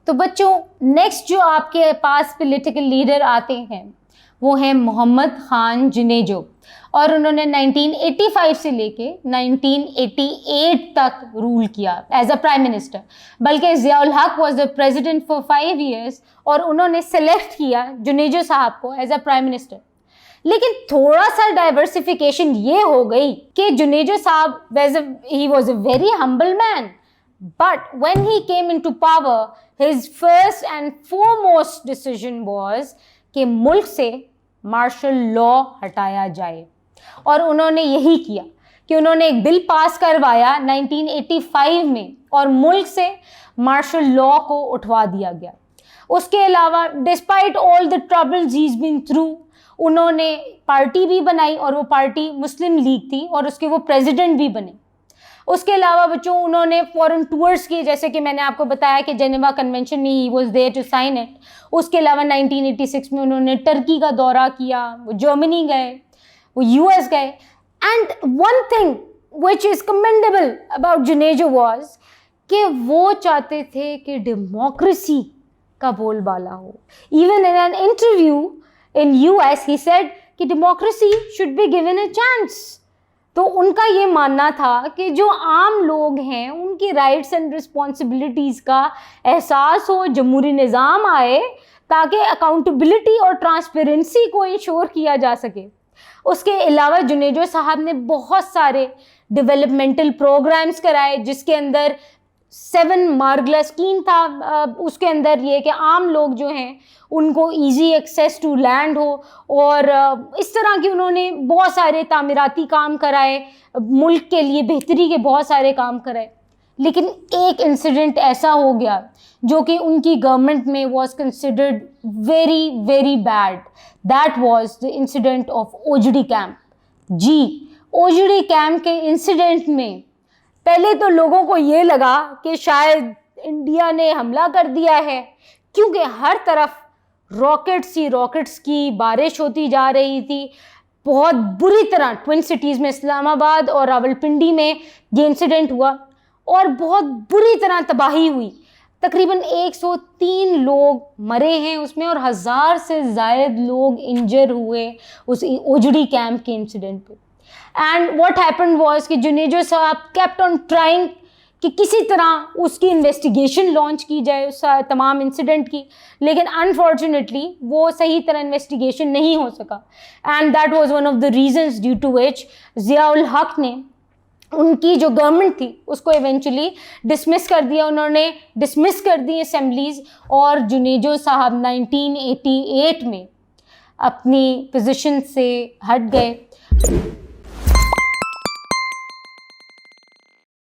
تو بچوں نیکسٹ جو آپ کے پاس پولیٹیکل لیڈر آتے ہیں وہ ہیں محمد خان جنیجو، اور انہوں نے 1985 سے لے کے 1988 تک رول کیا ایز اے پرائم منسٹر، بلکہ ضیاء الحق was the president for 5 years اور انہوں نے سلیکٹ کیا جنیجو صاحب کو ایز اے پرائم منسٹر. لیکن تھوڑا سا ڈائیورسیفیکیشن یہ ہو گئی کہ جنیجو صاحب he was a very humble man, but when he came into power his first and foremost decision was کہ ملک سے مارشل لا ہٹایا جائے، اور انہوں نے یہی کیا کہ انہوں نے ایک بل پاس کروایا 1985 میں اور ملک سے مارشل لا کو اٹھوا دیا گیا. اس کے علاوہ despite all the troubles he is been through, انہوں نے پارٹی بھی بنائی اور وہ پارٹی مسلم لیگ تھی اور اس کے وہ پریزیڈنٹ بھی بنے. اس کے علاوہ بچوں انہوں نے فورن ٹورز کی، جیسے کہ میں نے آپ کو بتایا کہ جنیوا کنونشن میں he was there to sign it. اس کے علاوہ 1986 میں انہوں نے ٹرکی کا دورہ کیا، وہ جرمنی گئے، وہ یو ایس گئے. And one thing which is commendable about Junejo was کہ وہ چاہتے تھے کہ ڈیموکریسی کا بول بالا ہو. Even in an interview in US he said کہ democracy should be given a chance. تو ان کا یہ ماننا تھا کہ جو عام لوگ ہیں ان کی رائٹس اینڈ رسپانسبلٹیز کا احساس ہو، جمہوری نظام آئے تاکہ اکاؤنٹیبلٹی اور ٹرانسپیرنسی کو انشور کیا جا سکے. اس کے علاوہ جنیجو صاحب نے بہت سارے ڈیولپمنٹل پروگرامز کرائے جس کے اندر 7 مارگلا اسکیم تھا. اس کے اندر یہ کہ عام لوگ جو ہیں ان کو ایزی ایکسیس ٹو لینڈ ہو، اور اس طرح کی انہوں نے بہت سارے تعمیراتی کام کرائے، ملک کے لیے بہتری کے بہت سارے کام کرائے. لیکن ایک انسیڈنٹ ایسا ہو گیا جو کہ ان کی گورنمنٹ میں was considered very very bad. That was the incident of Ojhri camp. جی اوجڑی کیمپ کے انسیڈنٹ میں پہلے تو لوگوں کو یہ لگا کہ شاید انڈیا نے حملہ کر دیا ہے، کیونکہ ہر طرف راکٹس کی بارش ہوتی جا رہی تھی. بہت بری طرح ٹوئن سٹیز میں اسلام آباد اور راولپنڈی میں یہ انسیڈنٹ ہوا اور بہت بری طرح تباہی ہوئی. تقریباً 103 لوگ مرے ہیں اس میں اور 1000 سے زائد لوگ انجر ہوئے اس اوجڑی کیمپ کے انسیڈنٹ پہ. اینڈ واٹ ہیپنڈ واز کہ جنیجو صاحب کیپٹ آن ٹرائنگ کہ کسی طرح اس کی انویسٹیگیشن لانچ کی جائے اس تمام انسیڈنٹ کی، لیکن انفارچونیٹلی وہ صحیح طرح انویسٹیگیشن نہیں ہو سکا. And that was one of the reasons due to which Zia ul-Haq نے ان کی جو گورنمنٹ تھی اس کو ایونچولی ڈسمس کر دیا. انہوں نے ڈسمس کر دی اسمبلیز اور جنیجو صاحب 1988 میں اپنی پوزیشن سے ہٹ گئے.